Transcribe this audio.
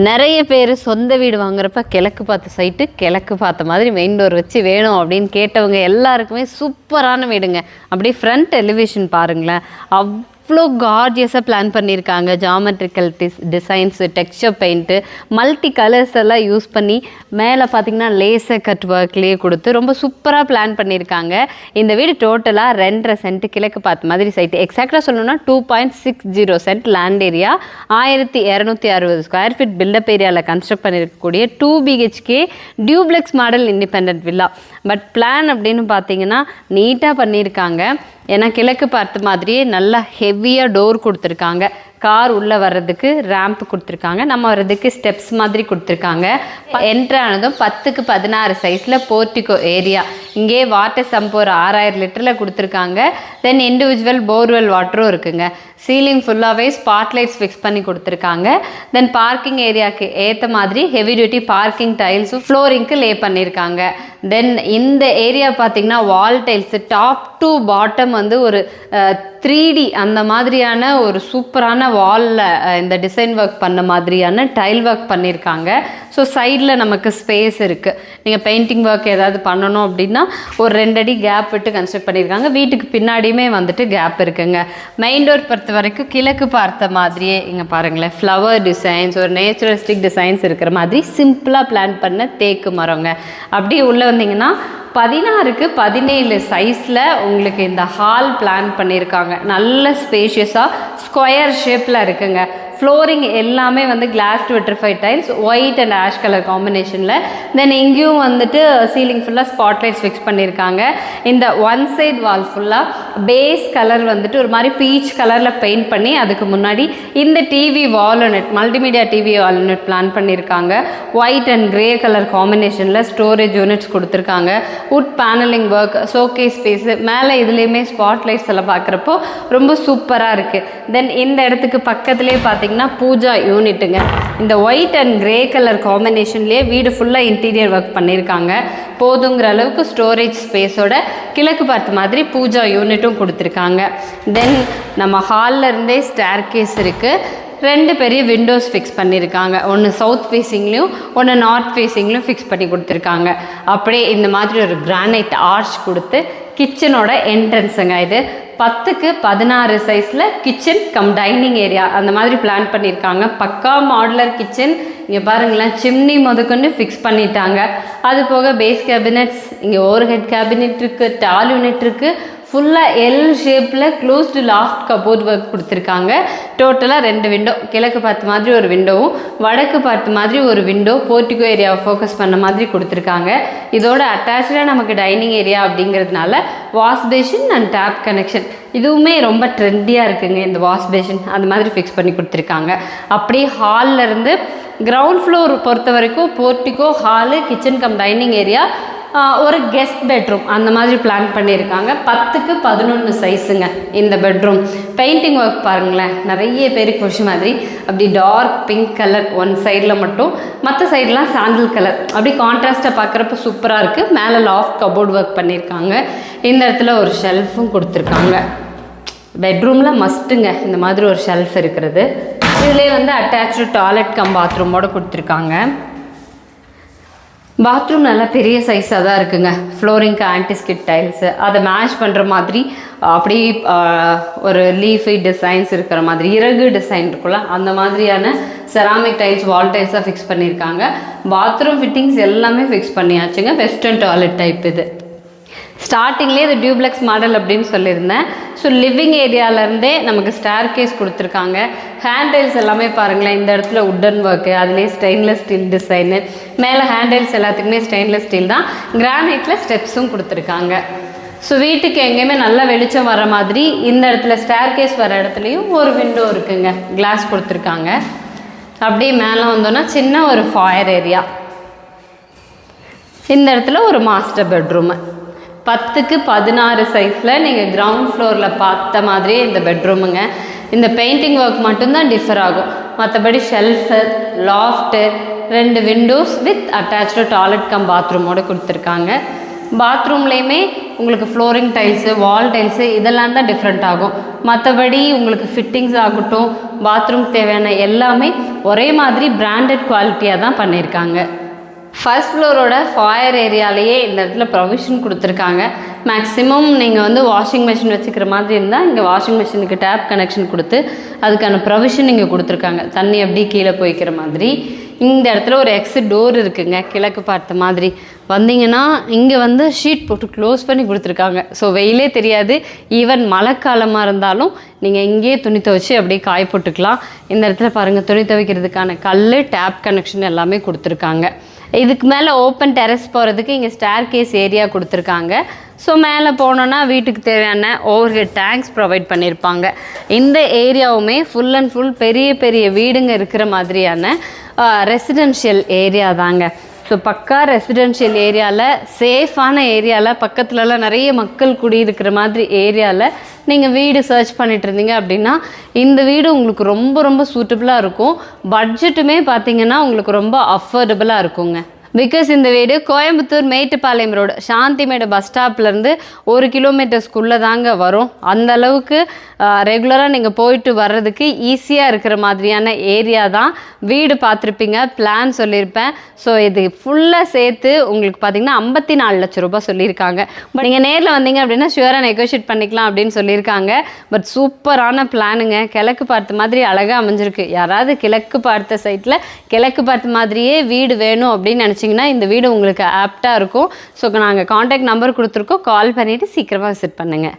நிறைய பேர் சொந்த வீடு வாங்குறப்ப கிழக்கு பார்த்த சைட்டு, கிழக்கு பார்த்த மாதிரி மெயின் டோர் வச்சு வேணும் அப்படின்னு கேட்டவங்க எல்லாருக்குமே சூப்பரான வீடுங்க. அப்படியே ஃப்ரண்ட் எலிவேஷன் பாருங்களேன், அவ்வளோ கார்ஜியஸாக பிளான் பண்ணியிருக்காங்க. Geometrical designs, texture paint, multi colours எல்லாம் யூஸ் பண்ணி மேலே பார்த்திங்கன்னா லேசர் கட் ஒர்க்லேயே கொடுத்து ரொம்ப சூப்பராக பிளான் பண்ணியிருக்காங்க. இந்த வீடு டோட்டலாக 2.5 சென்ட் கிழக்கு பார்த்த மாதிரி சைட்டு. எக்ஸாக்டாக சொல்லணும்னா 2.60 cent land area, 1260 square feet built up ஏரியாவில் கன்ஸ்ட்ரக்ட் பண்ணியிருக்கக்கூடிய 2 BHK duplex model independent villa. But plan அப்படின்னு பார்த்தீங்கன்னா நீட்டாக பண்ணியிருக்காங்க. ஏன்னா கிழக்கு பார்த்த மாதிரியே நல்லா ஹெவியாக டோர் கொடுத்துருக்காங்க. கார் உள்ளே வர்றதுக்கு ரேம்ப் கொடுத்துருக்காங்க, நம்ம வர்றதுக்கு ஸ்டெப்ஸ் மாதிரி கொடுத்துருக்காங்க. என்ட்ரானதும் 10க்கு 16 சைஸில் போர்ட்டிகோ ஏரியா. இங்கே வாட்டர் சம்ப் ஒரு 6000 லிட்டரில் கொடுத்துருக்காங்க. தென் இண்டிவிஜுவல் போர்வெல் வாட்டரும் இருக்குங்க. சீலிங் ஃபுல்லாகவே ஸ்பாட் லைட்ஸ் ஃபிக்ஸ் பண்ணி கொடுத்துருக்காங்க. தென் பார்க்கிங் ஏரியாவுக்கு ஏற்ற மாதிரி ஹெவி டியூட்டி பார்க்கிங் டைல்ஸும் ஃப்ளோரிங்க்கு லே பண்ணியிருக்காங்க. தென் இந்த ஏரியா பார்த்திங்கன்னா வால் டைல்ஸு டாப் டு பாட்டம் வந்து ஒரு 3D அந்த மாதிரியான ஒரு சூப்பரான வாலில் இந்த டிசைன் ஒர்க் பண்ண மாதிரியான டைல் ஒர்க் பண்ணியிருக்காங்க. ஸோ சைடில் நமக்கு ஸ்பேஸ் இருக்குது. நீங்கள் பெயிண்டிங் ஒர்க் ஏதாவது பண்ணணும் அப்படின்னா ஒரு 2 அடி கேப் விட்டு கன்ஸ்ட்ரக்ட் பண்ணியிருக்காங்க. வீட்டுக்கு பின்னாடியுமே வந்துட்டு கேப் இருக்குங்க. மெயின் டோர் பொறுத்த வரைக்கும் கிழக்கு பார்த்த மாதிரியே இங்கே பாருங்களேன், ஃப்ளவர் டிசைன்ஸ், ஒரு நேச்சுரலிஸ்டிக் டிசைன்ஸ் இருக்கிற மாதிரி சிம்பிளாக பிளான் பண்ண தேக்கு மரங்க. அப்படியே உள்ளே வந்தீங்கன்னா 16க்கு 17 சைஸில் உங்களுக்கு இந்த ஹால் பிளான் பண்ணியிருக்காங்க. நல்ல ஸ்பேஷியஸாக ஸ்கொயர் ஷேப்பில் இருக்குங்க. ஃப்ளோரிங் எல்லாமே வந்து glass to vitrified tiles, white and ash colour காம்பினேஷனில். தென் இங்கேயும் வந்துட்டு சீலிங் ஃபுல்லாக ஸ்பாட் லைட்ஸ் ஃபிக்ஸ் பண்ணியிருக்காங்க. இந்த ஒன் சைட் வால் ஃபுல்லாக பேஸ் கலர் வந்துட்டு ஒரு மாதிரி பீச் கலரில் பெயிண்ட் பண்ணி அதுக்கு முன்னாடி இந்த TV walnut, multimedia TV walnut plan பண்ணியிருக்காங்க. ஒயிட் அண்ட் கிரே கலர் காம்பினேஷனில் ஸ்டோரேஜ் யூனிட்ஸ் கொடுத்துருக்காங்க. Wood panelling work, showcase space, மேலே இதுலேயுமே ஸ்பாட் லைட்ஸ் எல்லாம் பார்க்குறப்போ ரொம்ப சூப்பராக இருக்குது. தென் இந்த இடத்துக்கு பக்கத்துலேயே பார்த்தீங்கன்னா பூஜா யூனிட்டுங்க. இந்த ஒயிட் அண்ட் கிரே கலர் காம்பினேஷன்லேயே வீடு ஃபுல்லாக இன்டீரியர் ஒர்க் பண்ணியிருக்காங்க. போதுங்கிற அளவுக்கு ஸ்டோரேஜ் ஸ்பேஸோட கிழக்கு பார்த்த மாதிரி பூஜா யூனிட்டும் கொடுத்துருக்காங்க. தென் நம்ம ஹாலில் இருந்தே ஸ்டேர் கேஸ் இருக்குது. 2 பெரிய விண்டோஸ் ஃபிக்ஸ் பண்ணியிருக்காங்க. ஒன்று சவுத் ஃபேஸிங்லேயும் ஒன்று நார்த் ஃபேஸிங்லேயும் ஃபிக்ஸ் பண்ணி கொடுத்துருக்காங்க. அப்படியே இந்த மாதிரி ஒரு கிரானைட் ஆர்ச் கொடுத்து கிச்சனோட என்ட்ரன்ஸுங்க. இது 10க்கு 16 சைஸில் கிச்சன் கம் டைனிங் ஏரியா அந்த மாதிரி பிளான் பண்ணியிருக்காங்க. பக்கா மாடுலர் கிச்சன். இங்கே பாருங்களேன், சிம்னி முதற்கொண்டு ஃபிக்ஸ் பண்ணிட்டாங்க. அது போக பேஸ் கேபினட்ஸ், இங்கே ஓவர் ஹெட் கேபினெட் இருக்குது, டால் யூனிட் இருக்குது. ஃபுல்லாக எல் ஷேப்பில் க்ளோஸ்டு லாஃப்ட் கபோர்ட் ஒர்க் கொடுத்துருக்காங்க. டோட்டலாக 2 விண்டோ, கிழக்கு பார்த்த மாதிரி ஒரு விண்டோவும் வடக்கு பார்த்த மாதிரி ஒரு விண்டோ போர்ட்டிகோ ஏரியாவை ஃபோக்கஸ் பண்ண மாதிரி கொடுத்துருக்காங்க. இதோட அட்டாச்சாக நமக்கு டைனிங் ஏரியா அப்படிங்கிறதுனால wash passion and tape connection இதுவுமே ரொம்ப ட்ரெண்டியாக இருக்குங்க. இந்த வாஷ் பேஷன் அது மாதிரி ஃபிக்ஸ் பண்ணி கொடுத்துருக்காங்க. அப்படியே ஹாலில் இருந்து கிரவுண்ட் ஃப்ளோர் பொறுத்த வரைக்கும் portico, hall, kitchen come dining area, ஒரு கெஸ்ட் பெட்ரூம் அந்த மாதிரி பிளான் பண்ணியிருக்காங்க. 10க்கு 11 சைஸுங்க இந்த பெட்ரூம். பெயிண்டிங் ஒர்க் பாருங்களேன், நிறைய பேருக்கு பிடிச்ச மாதிரி அப்படி டார்க் பிங்க் கலர் ஒன் சைடில் மட்டும், மற்ற சைடெலாம் சாண்டில் கலர், அப்படி கான்ட்ராஸ்ட்டாக பார்க்குறப்ப சூப்பராக இருக்குது. மேலே லாஃப்ட் கபோர்ட் ஒர்க் பண்ணியிருக்காங்க. இந்த இடத்துல ஒரு ஷெல்ஃபும் கொடுத்துருக்காங்க. பெட்ரூமில் மஸ்ட்டுங்க இந்த மாதிரி ஒரு ஷெல்ஃப் இருக்கிறது. இதிலே வந்து அட்டாச்சு டாய்லெட் கம் பாத்ரூமோடு கொடுத்துருக்காங்க. பாத்ரூம் நல்லா பெரிய சைஸாக தான் இருக்குங்க. ஃப்ளோரிங்க்கு ஆன்டிஸ்கிட் டைல்ஸு, அதை மேட்ச் பண்ணுற மாதிரி அப்படி ஒரு லீஃபி டிசைன்ஸ் இருக்கிற மாதிரி, இறகு டிசைன் இருக்குல்ல அந்த மாதிரியான செராமிக் டைல்ஸ், வால் டைல்ஸாக ஃபிக்ஸ் பண்ணியிருக்காங்க. பாத்ரூம் ஃபிட்டிங்ஸ் எல்லாமே ஃபிக்ஸ் பண்ணியாச்சுங்க. வெஸ்டர்ன் டாய்லெட் டைப் இது. ஸ்டார்டிங்லேயே இது டியூப்ளெக்ஸ் மாடல் அப்படின்னு சொல்லியிருந்தேன். ஸோ லிவிங் ஏரியாவிலேருந்தே நமக்கு ஸ்டேர் கேஸ் கொடுத்துருக்காங்க. ஹேண்ட்ரைல்ஸ் எல்லாமே பாருங்களேன், இந்த இடத்துல உட்டன் ஒர்க்கு, அதுலேயே ஸ்டெயின்லெஸ் ஸ்டீல் டிசைனு, மேலே ஹேண்ட்ரைல்ஸ் எல்லாத்துக்குமே ஸ்டெயின்லெஸ் ஸ்டீல் தான். கிரானைட்டில் ஸ்டெப்ஸும் கொடுத்துருக்காங்க. ஸோ வீட்டுக்கு எங்கேயுமே நல்லா வெளிச்சம் வர மாதிரி இந்த இடத்துல ஸ்டேர் கேஸ் வர இடத்துலையும் ஒரு விண்டோ இருக்குங்க, கிளாஸ் கொடுத்துருக்காங்க. அப்படியே மேலே வந்தோன்னா சின்ன ஒரு ஃபாயர் ஏரியா. இந்த இடத்துல ஒரு மாஸ்டர் பெட்ரூமு. 10க்கு 16 சைஸில் நீங்கள் கிரவுண்ட் ஃப்ளோரில் பார்த்த மாதிரியே இந்த பெட்ரூமுங்க. இந்த பெயிண்டிங் ஒர்க் மட்டும்தான் டிஃபர் ஆகும். மற்றபடி shelf, loft, 2 windows with attach toilet cum பாத்ரூமோடு கொடுத்துருக்காங்க. பாத்ரூம்லேயுமே உங்களுக்கு ஃப்ளோரிங் டைல்ஸு, வால் டைல்ஸு இதெல்லாம் தான் டிஃப்ரெண்ட் ஆகும். மற்றபடி உங்களுக்கு ஃபிட்டிங்ஸ் ஆகட்டும், பாத்ரூம் தேவையான எல்லாமே ஒரே மாதிரி பிராண்டட் குவாலிட்டியாக தான் பண்ணியிருக்காங்க. ஃபர்ஸ்ட் ஃப்ளோரோட ஃபாயர் ஏரியாலேயே இந்த இடத்துல ப்ரொவிஷன் கொடுத்துருக்காங்க. மேக்ஸிமம் நீங்கள் வந்து வாஷிங் மிஷின் வச்சுக்கிற மாதிரி இருந்தால் இங்கே வாஷிங் மிஷினுக்கு டேப் கனெக்ஷன் கொடுத்து அதுக்கான ப்ரொவிஷன் இங்கே கொடுத்துருக்காங்க. தண்ணி அப்படியே கீழே போய்க்கிற மாதிரி. இந்த இடத்துல ஒரு எக்ஸிட் டோர் இருக்குங்க, கிழக்கு பார்த்த மாதிரி. வந்தீங்கன்னா இங்கே வந்து ஷீட் போட்டு க்ளோஸ் பண்ணி கொடுத்துருக்காங்க. ஸோ வெயிலே தெரியாது. ஈவன் மழை காலமாக இருந்தாலும் நீங்கள் இங்கேயே துணி துவைச்சி அப்படியே காய போட்டுக்கலாம். இந்த இடத்துல பாருங்கள், துணி துவைக்கிறதுக்கான கல், டேப் கனெக்ஷன் எல்லாமே கொடுத்துருக்காங்க. இதுக்கு மேலே ஓப்பன் டெரஸ் போகிறதுக்கு இங்கே ஸ்டேர் கேஸ் ஏரியா கொடுத்துருக்காங்க. ஸோ மேலே போனோன்னா வீட்டுக்கு தேவையான ஓவர் ஹெட் டேங்க்ஸ் ப்ரொவைட் பண்ணியிருப்பாங்க. இந்த ஏரியாவுமே ஃபுல் அண்ட் ஃபுல் பெரிய பெரிய வீடுங்க இருக்கிற மாதிரியான ரெசிடென்ஷியல் ஏரியா தாங்க. ஸோ பக்கா ரெசிடென்ஷியல் ஏரியாவில், சேஃபான ஏரியாவில், பக்கத்துலலாம் நிறைய மக்கள் குடியிருக்கிற மாதிரி ஏரியாவில் நீங்கள் வீடு சர்ச் பண்ணிட்டு இருந்தீங்க அப்படின்னா இந்த வீடு உங்களுக்கு ரொம்ப ரொம்ப சூட்டபுளாக இருக்கும். பட்ஜெட்டுமே பார்த்தீங்கன்னா உங்களுக்கு ரொம்ப அஃபோர்டபுளாக இருக்குங்க. பிகாஸ் இந்த வீடு கோயம்புத்தூர் மேட்டுப்பாளையம் ரோடு சாந்திமேடு பஸ் ஸ்டாப்லேருந்து 1 கிலோமீட்டர்ஸ்குள்ளே தாங்க வரும். அந்த அளவுக்கு ரெகுலராக நீங்கள் போயிட்டு வர்றதுக்கு ஈஸியாக இருக்கிற மாதிரியான ஏரியா தான். வீடு பார்த்துருப்பீங்க, பிளான் சொல்லியிருப்பேன். ஸோ இது ஃபுல்லாக சேர்த்து உங்களுக்கு பார்த்திங்கன்னா 54 லட்சம் ரூபாய் சொல்லியிருக்காங்க. பட் நீங்கள் நேரில் வந்தீங்க அப்படின்னா ஷுவராக நெகோஷியேட் பண்ணிக்கலாம் அப்படின்னு சொல்லியிருக்காங்க. பட் சூப்பரான பிளானுங்க. கிழக்கு பார்த்த மாதிரி அழகாக அமைஞ்சிருக்கு. யாராவது கிழக்கு பார்த்த சைட்டில் கிழக்கு பார்த்த மாதிரியே வீடு வேணும் அப்படின்னு நினச்சிங்கன்னா இந்த வீடு உங்களுக்கு ஆப்டாக இருக்கும். ஸோ நாங்கள் காண்டாக்ட் நம்பர் கொடுத்துருக்கோம். கால் பண்ணிவிட்டு சீக்கிரமாக விசிட் பண்ணுங்கள்.